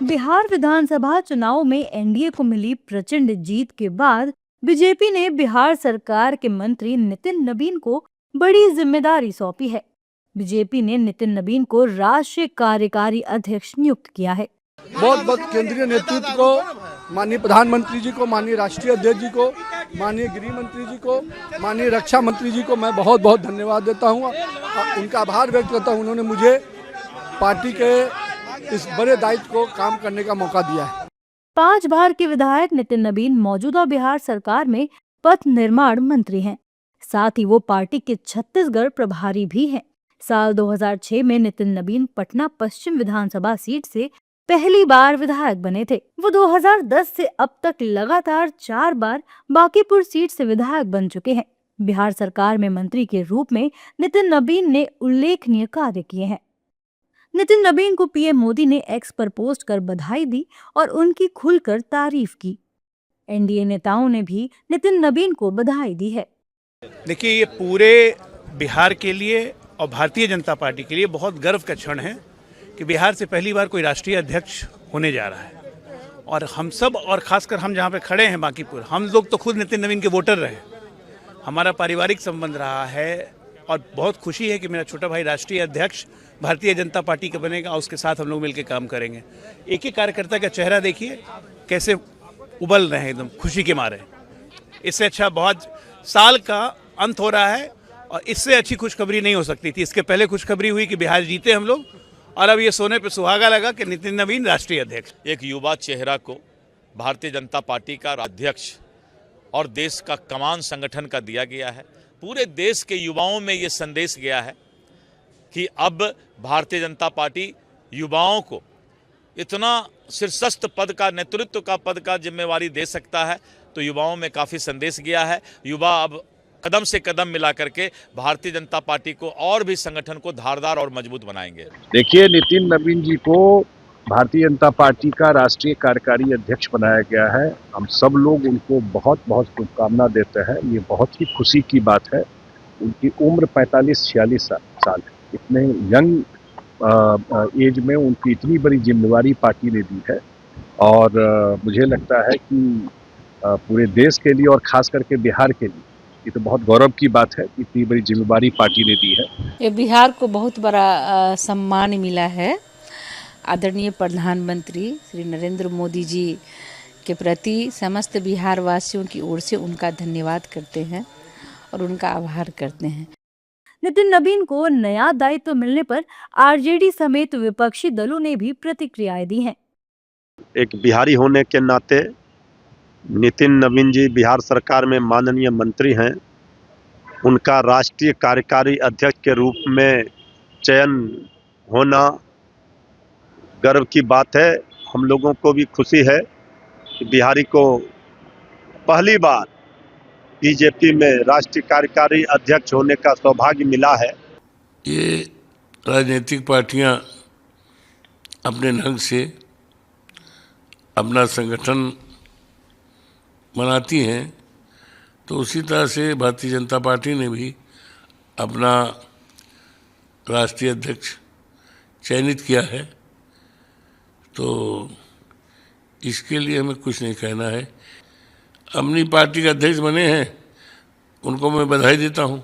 बिहार विधानसभा चुनाव में एनडीए को मिली प्रचंड जीत के बाद बीजेपी ने बिहार सरकार के मंत्री नितिन नबीन को बड़ी जिम्मेदारी सौंपी है। बीजेपी ने नितिन नबीन को राष्ट्रीय कार्यकारी अध्यक्ष नियुक्त किया है। बहुत बहुत केंद्रीय नेतृत्व को, माननीय प्रधानमंत्री जी को, माननीय राष्ट्रीय अध्यक्ष जी को, माननीय गृह मंत्री जी को, माननीय रक्षा मंत्री जी को मैं बहुत बहुत धन्यवाद देता हूँ। उनका आभार व्यक्त करता हूँ, उन्होंने मुझे पार्टी के इस बड़े दायित्व को काम करने का मौका दिया है। 5 बार के विधायक नितिन नबीन मौजूदा बिहार सरकार में पथ निर्माण मंत्री हैं। साथ ही वो पार्टी के छत्तीसगढ़ प्रभारी भी हैं। साल 2006 में नितिन नबीन पटना पश्चिम विधानसभा सीट से पहली बार विधायक बने थे। वो 2010 से अब तक लगातार 4 बार बांकीपुर सीट से विधायक बन चुके हैं। बिहार सरकार में मंत्री के रूप में नितिन नबीन ने उल्लेखनीय कार्य किए हैं। नितिन नबीन को पीएम मोदी ने एक्स पर पोस्ट कर बधाई दी और उनकी खुलकर तारीफ की। एनडीए नेताओं ने भी नितिन नबीन को बधाई दी है। देखिए, ये पूरे बिहार के लिए और भारतीय जनता पार्टी के लिए बहुत गर्व का क्षण है कि बिहार से पहली बार कोई राष्ट्रीय अध्यक्ष होने जा रहा है। और हम सब, और खासकर हम जहाँ पे खड़े हैं बांकीपुर, हम लोग तो खुद नितिन नबीन के वोटर रहे। हमारा पारिवारिक संबंध रहा है और बहुत खुशी है कि मेरा छोटा भाई राष्ट्रीय अध्यक्ष भारतीय जनता पार्टी का बनेगा और उसके साथ हम लोग मिलकर काम करेंगे। एक एक कार्यकर्ता का चेहरा देखिए कैसे उबल रहे हैं, एकदम खुशी के मारे। इससे अच्छा बहुत साल का अंत हो रहा है और इससे अच्छी खुशखबरी नहीं हो सकती थी। इसके पहले खुशखबरी हुई कि बिहार जीते हम लोग, और अब ये सोने पे सुहागा लगा कि नितिन नबीन राष्ट्रीय अध्यक्ष। एक युवा चेहरा को भारतीय जनता पार्टी का अध्यक्ष और देश का कमान संगठन का दिया गया है। पूरे देश के युवाओं में ये संदेश गया है कि अब भारतीय जनता पार्टी युवाओं को इतना शीर्षस्थ पद का, नेतृत्व का पद का जिम्मेवारी दे सकता है। तो युवाओं में काफ़ी संदेश गया है। युवा अब कदम से कदम मिला करके भारतीय जनता पार्टी को और भी संगठन को धारदार और मजबूत बनाएंगे। देखिए, नितिन नबीन जी को भारतीय जनता पार्टी का राष्ट्रीय कार्यकारी अध्यक्ष बनाया गया है। हम सब लोग उनको बहुत बहुत शुभकामना देते हैं। ये बहुत ही खुशी की बात है। उनकी उम्र 45-46 साल है। इतने यंग एज में उनकी इतनी बड़ी जिम्मेवारी पार्टी ने दी है और मुझे लगता है कि पूरे देश के लिए और खास करके बिहार के लिए ये तो बहुत गौरव की बात है कि इतनी बड़ी जिम्मेवारी पार्टी ने दी है। ये बिहार को बहुत बड़ा सम्मान मिला है। आदरणीय प्रधानमंत्री श्री नरेंद्र मोदी जी के प्रति समस्त बिहार वासियों की ओर से उनका धन्यवाद करते हैं और उनका आभार करते हैं। नितिन नबीन को नया दायित्व मिलने पर आरजेडी समेत विपक्षी दलों ने भी प्रतिक्रियाएं दी हैं। एक बिहारी होने के नाते नितिन नबीन जी बिहार सरकार में माननीय मंत्री हैं। उनका राष्ट्रीय कार्यकारी अध्यक्ष के रूप में चयन होना गर्व की बात है। हम लोगों को भी खुशी है कि बिहारी को पहली बार बीजेपी में राष्ट्रीय कार्यकारी अध्यक्ष होने का सौभाग्य मिला है। ये राजनीतिक पार्टियां अपने ढंग से अपना संगठन बनाती हैं, तो उसी तरह से भारतीय जनता पार्टी ने भी अपना राष्ट्रीय अध्यक्ष चयनित किया है। तो इसके लिए हमें कुछ नहीं कहना है। अपनी पार्टी के अध्यक्ष बने हैं, उनको मैं बधाई देता हूं।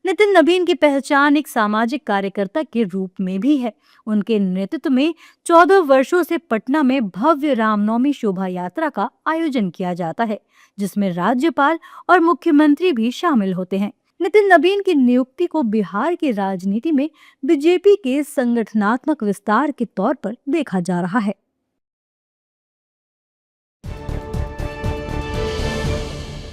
नितिन नबीन की पहचान एक सामाजिक कार्यकर्ता के रूप में भी है। उनके नेतृत्व में 14 वर्षों से पटना में भव्य रामनवमी शोभा यात्रा का आयोजन किया जाता है, जिसमें राज्यपाल और मुख्यमंत्री भी शामिल होते हैं। नितिन नबीन की नियुक्ति को बिहार की राजनीति में बीजेपी के संगठनात्मक विस्तार के तौर पर देखा जा रहा है।